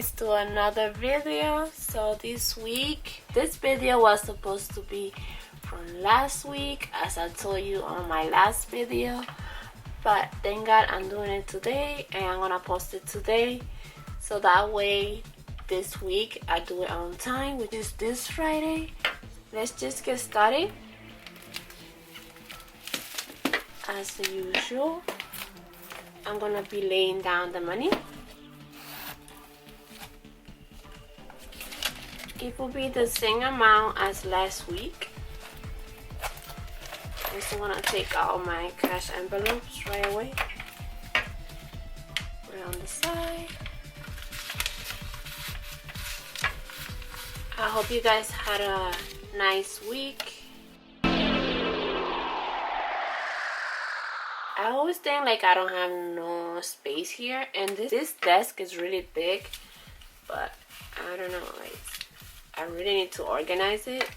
guys to another video. So this video was supposed to be from last week, as I told you on my last video, but thank God I'm doing it today and I'm gonna post it today, so that way this week I do it on time, which is this Friday. Let's just get started. As usual, I'm gonna be laying down the money. It will be the same amount as last week. I just want to take out my cash envelopes right away. Put it on the side. I hope you guys had a nice week. I always think like I don't have no space here, and this desk is really big, but I don't know, like I really need to organize it.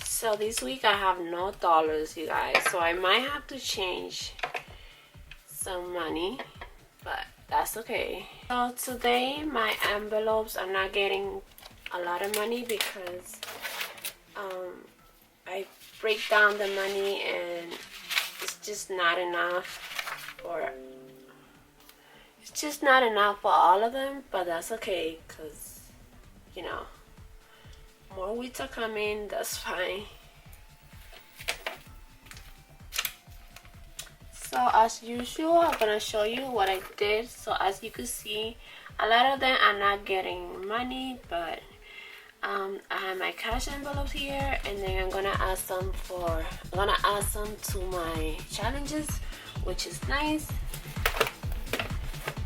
So this week I have no dollars, you guys, so I might have to change some money, but that's okay. So today my envelopes are not getting a lot of money because I break down the money and it's just not enough for all of them, but that's okay because, you know, more weeks are coming, that's fine. So as usual, I'm gonna show you what I did. So as you can see, a lot of them are not getting money, but I have my cash envelopes here, and then I'm gonna add some to my challenges, which is nice.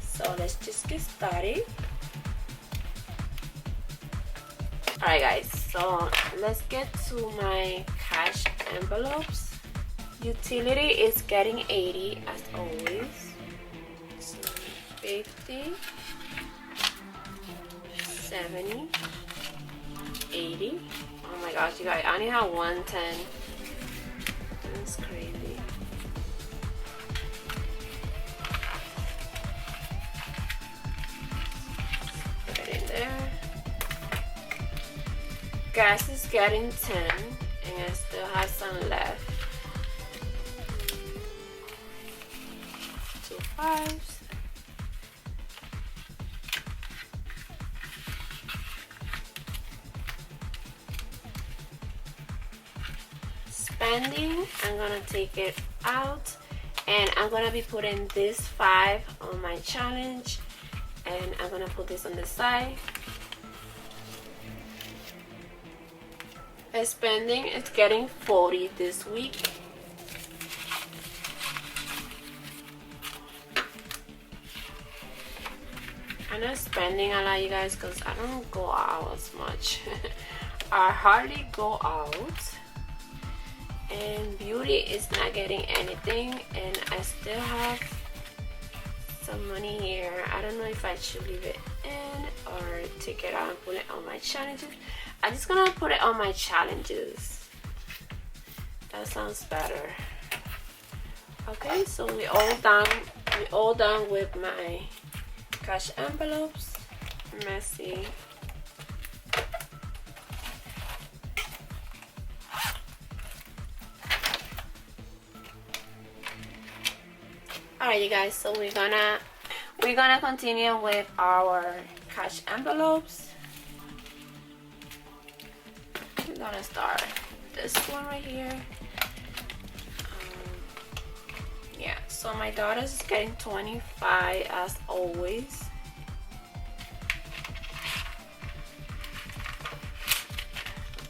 So let's just get started. Alright guys, so let's get to my cash envelopes. Utility is getting 80 as always. So 50, 70, 80. Oh my gosh, you guys, I only have 110. That's crazy. Put it in there. Gas is getting 10, and I still have some left. 2 5s. Spending, I'm gonna take it out, and I'm gonna be putting this 5 on my challenge, and I'm gonna put this on the side. Spending is getting 40 this week. I'm not spending a lot, you guys, because I don't go out as much. I hardly go out, and beauty is not getting anything, and I still have some money here. I don't know if I should leave it in or take it out and put it on my challenges. I'm just gonna put it on my challenges. That sounds better. Okay, so we all done with my cash envelopes. Messy. Alright you guys, so we're gonna continue with our cash envelopes. We're gonna start this one right here. Yeah, so my daughter's getting 25 as always.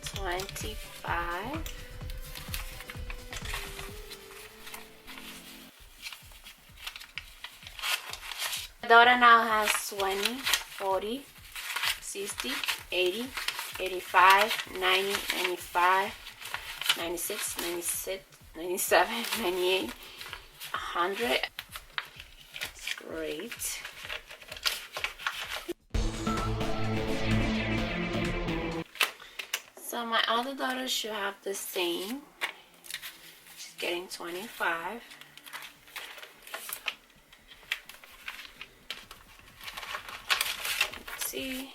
$25. My daughter now has 20, 40, 60, 80, 85, 90, 95, 96, 96, 97, 98, 100. That's great. So my other daughter should have the same. She's getting 25. see.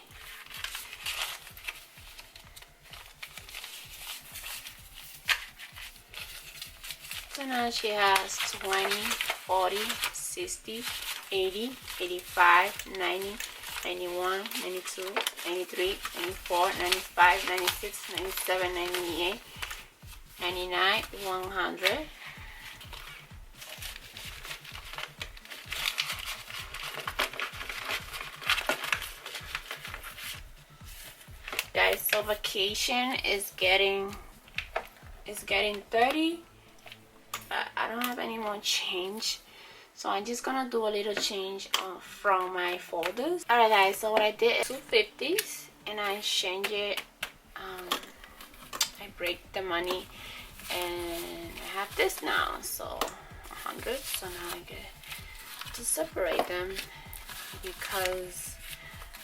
So now she has 20, 40, 60, 80, 85, 90, 91, 92, 93, 94, 95, 96, 97, 98, 99, 100. Guys, so vacation is getting 30, but I don't have any more change, so I'm just gonna do a little change from my folders. Alright guys, so what I did is 250s and I change it. I break the money and I have this now, so 100. So now I get to separate them because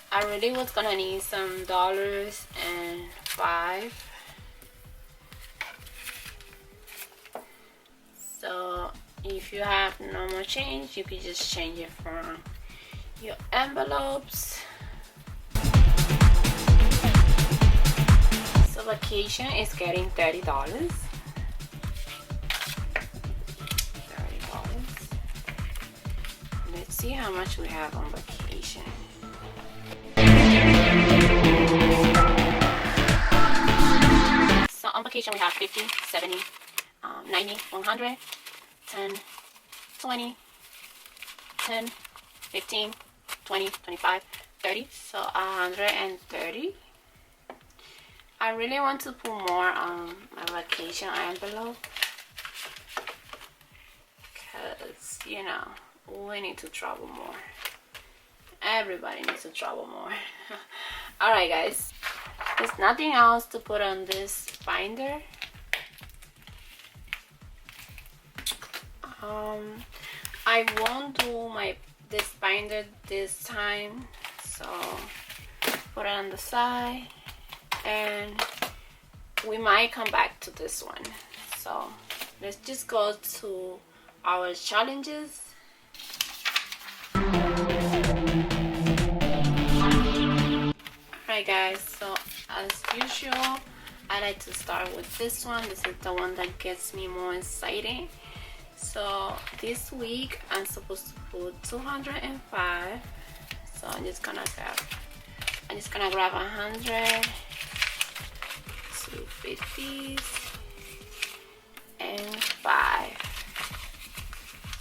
I really was gonna need some dollars and 5. So if you have no more change, you can just change it from your envelopes. So vacation is getting $30. $30. Let's see how much we have on vacation. So on vacation we have 50, 70, 90, 100, 10, 20, 10, 15, 20, 25, 30. So 130. I really want to put more on my vacation envelope because, you know, we need to travel more. Everybody needs to travel more. Alright guys, there's nothing else to put on this binder. I won't do this binder this time, so put it on the side and we might come back to this one. So let's just go to our challenges. Alright guys, so as usual I like to start with this one. This is the one that gets me more excited. So this week I'm supposed to put 205. So I'm just gonna grab 100, 250s, and 5.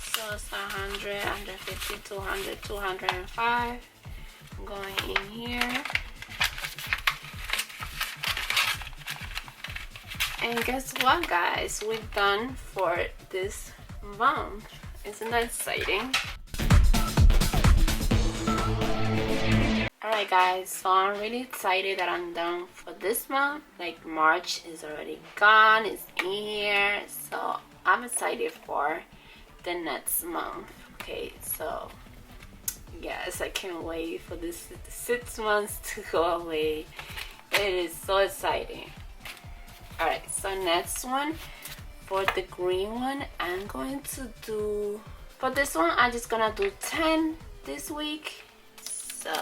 So it's 100, 150, 200, 205. Going in here. And guess what guys, we're done for this month. Isn't that exciting? Alright guys, so I'm really excited that I'm done for this month. Like March is already gone, it's in here, so I'm excited for the next month. Okay, so yes, I can't wait for this 6 months to go away. It is so exciting. Alright, so next one, for the green one, I'm going to do, for this one I'm just gonna do 10 this week. So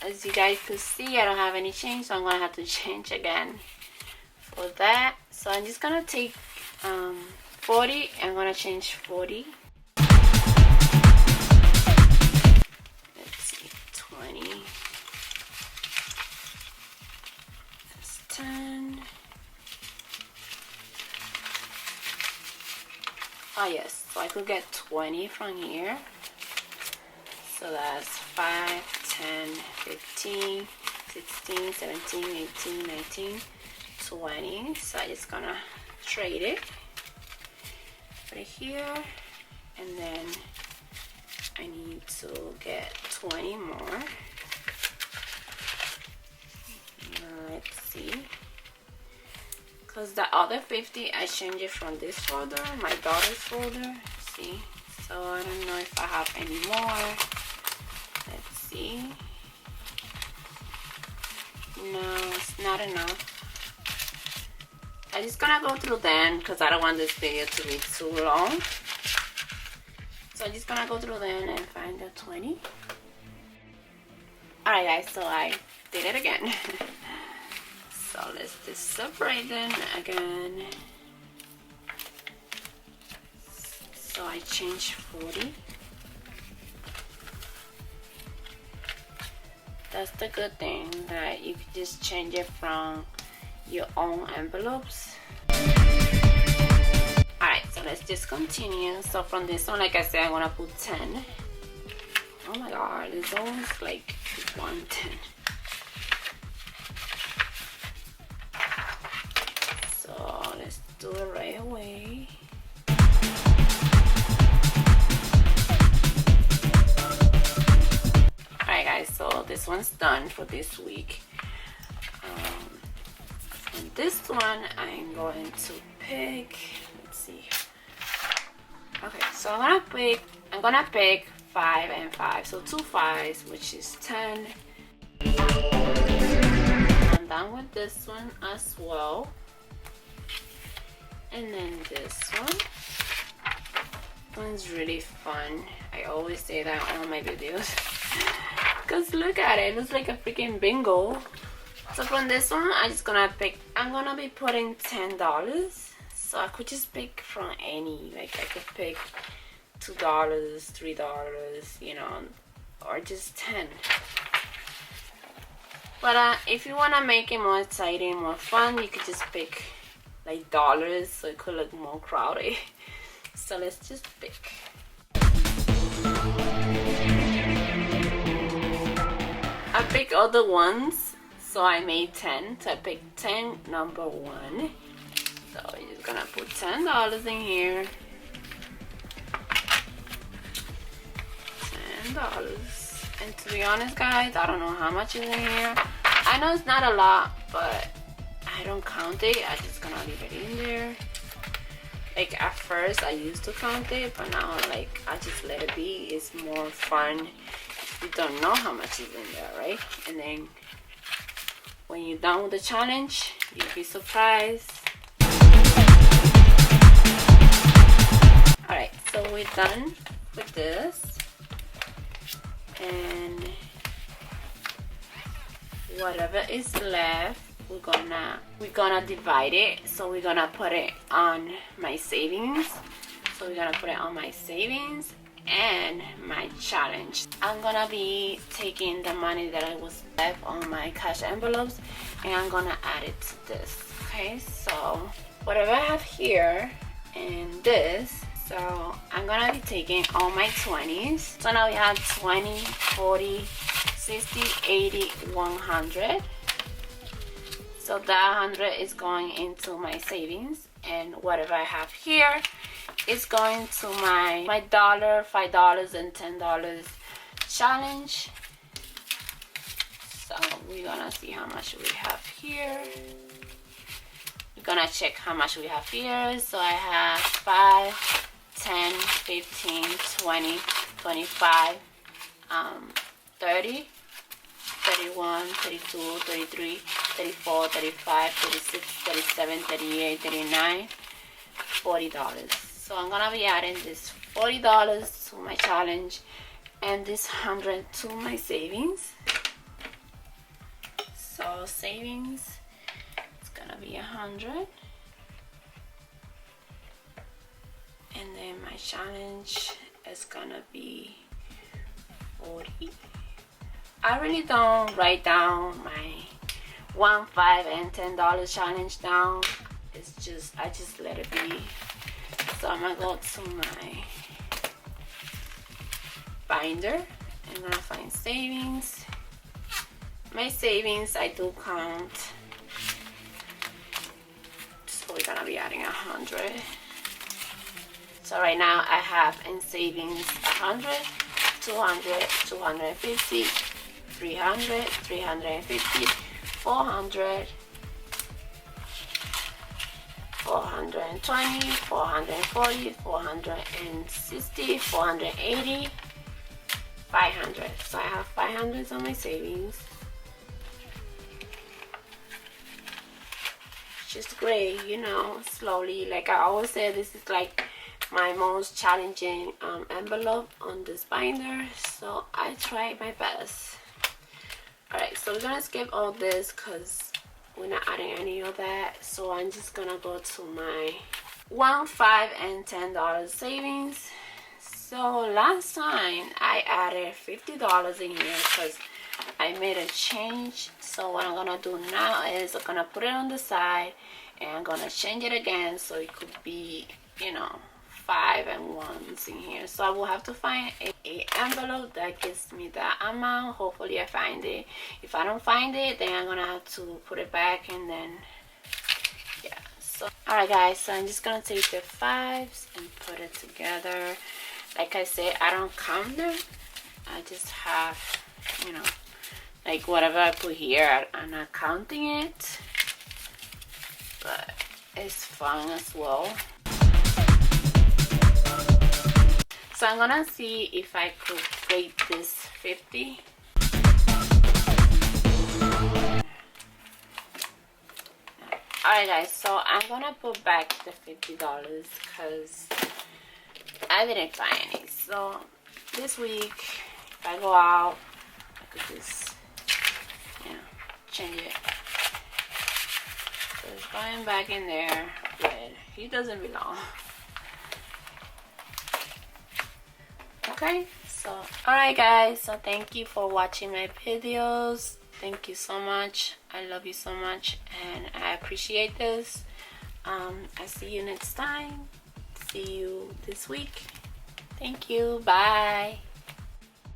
as you guys could see, I don't have any change, so I'm gonna have to change again for that. So I'm just gonna take 40. I'm gonna change 40. Let's see, 20. That's 10. Oh yes, so I could get 20 from here. So that's 5, 10, 15, 16, 17, 18, 19, 20. So I'm just gonna trade it right here. And then I need to get 20 more. Let's see. Because the other 50, I changed it from this folder, my daughter's folder. See? So I don't know if I have any more. Let's see. No, it's not enough. I'm just gonna go through them because I don't want this video to be too long. So I'm just gonna go through them and find the 20. Alright guys, so I did it again. So let's just separate them again. So I changed 40. That's the good thing, that you can just change it from your own envelopes. Alright, so let's just continue. So from this one, like I said, I'm gonna put 10. Oh my god, it's almost like 110. So let's do it right away. Alright guys, so this one's done for this week. And this one I'm going to pick, let's see. Okay, so I'm gonna pick 5 and 5, so 2 5s, which is 10. I'm done with this one as well. And then this one's really fun. I always say that on my videos. Because look at it, it looks like a freaking bingo. So from this one, I'm gonna be putting $10. So I could just pick from any, like I could pick $2, $3, you know, or just 10. But if you wanna make it more exciting, more fun, you could just pick like dollars, so it could look more crowded. So let's just pick. I picked other ones, so I made 10. So I picked 10, number 1. So you're just gonna put $10 in here. $10. And to be honest, guys, I don't know how much is in here. I know it's not a lot, but I don't count it. I'm just gonna leave it in there. Like at first I used to count it, but now like I just let it be. It's more fun if you don't know how much is in there, right? And then when you're done with the challenge, you'll be surprised. Alright, so we're done with this. And whatever is left, we're gonna divide it. So we're gonna put it on my savings. So we're gonna put it on my savings and my challenge. I'm gonna be taking the money that I was left on my cash envelopes and I'm gonna add it to this. Okay, so whatever I have here and this, so I'm gonna be taking all my 20s. So now we have 20, 40, 60, 80, 100. So that 100 is going into my savings, and whatever I have here is going to my $1, $5, and $10 challenge. So we're gonna see how much we have here. We're gonna check how much we have here. So I have 5, 10, 15, 20, 25, 30, 31, 32, 33, 34, 35, 36, 37, 38, 39, $40. So I'm gonna be adding this $40 to my challenge and this 100 to my savings. So savings, it's gonna be 100. And then my challenge is gonna be 40. I really don't write down my $1, $5, and $10 challenge down. It's just, I just let it be. So I'm gonna go to my binder. I'm gonna find savings. My savings, I do count. So we're gonna be adding 100. So right now I have in savings 100, 200, 250, 300, 350, 400, 420, 440, 460, 480, 500. So I have 500 on my savings. Just great, you know, slowly. Like I always say, this is like my most challenging envelope on this binder, so I tried my best. Alright, so we're gonna skip all this because we're not adding any of that. So I'm just gonna go to my $1, $5, and $10 savings. So last time I added $50 in here because I made a change. So what I'm gonna do now is I'm gonna put it on the side and I'm gonna change it again so it could be, you know, 5 and 1s in here. So I will have to find a envelope that gives me that amount. Hopefully I find it. If I don't find it, then I'm gonna have to put it back, and then yeah. So alright guys, so I'm just gonna take the 5s and put it together. Like I said, I don't count them. I just have, you know, like whatever I put here, I'm not counting it, but it's fun as well. So I'm gonna see if I could weight this 50. Alright guys, so I'm gonna put back the $50 because I didn't find any. So this week, if I go out, I could just, you know, change it. So it's going back in there, but it doesn't belong. Okay, so alright guys, so thank you for watching my videos. Thank you so much. I love you so much and I appreciate this. I see you next time. See you this week. Thank you. Bye.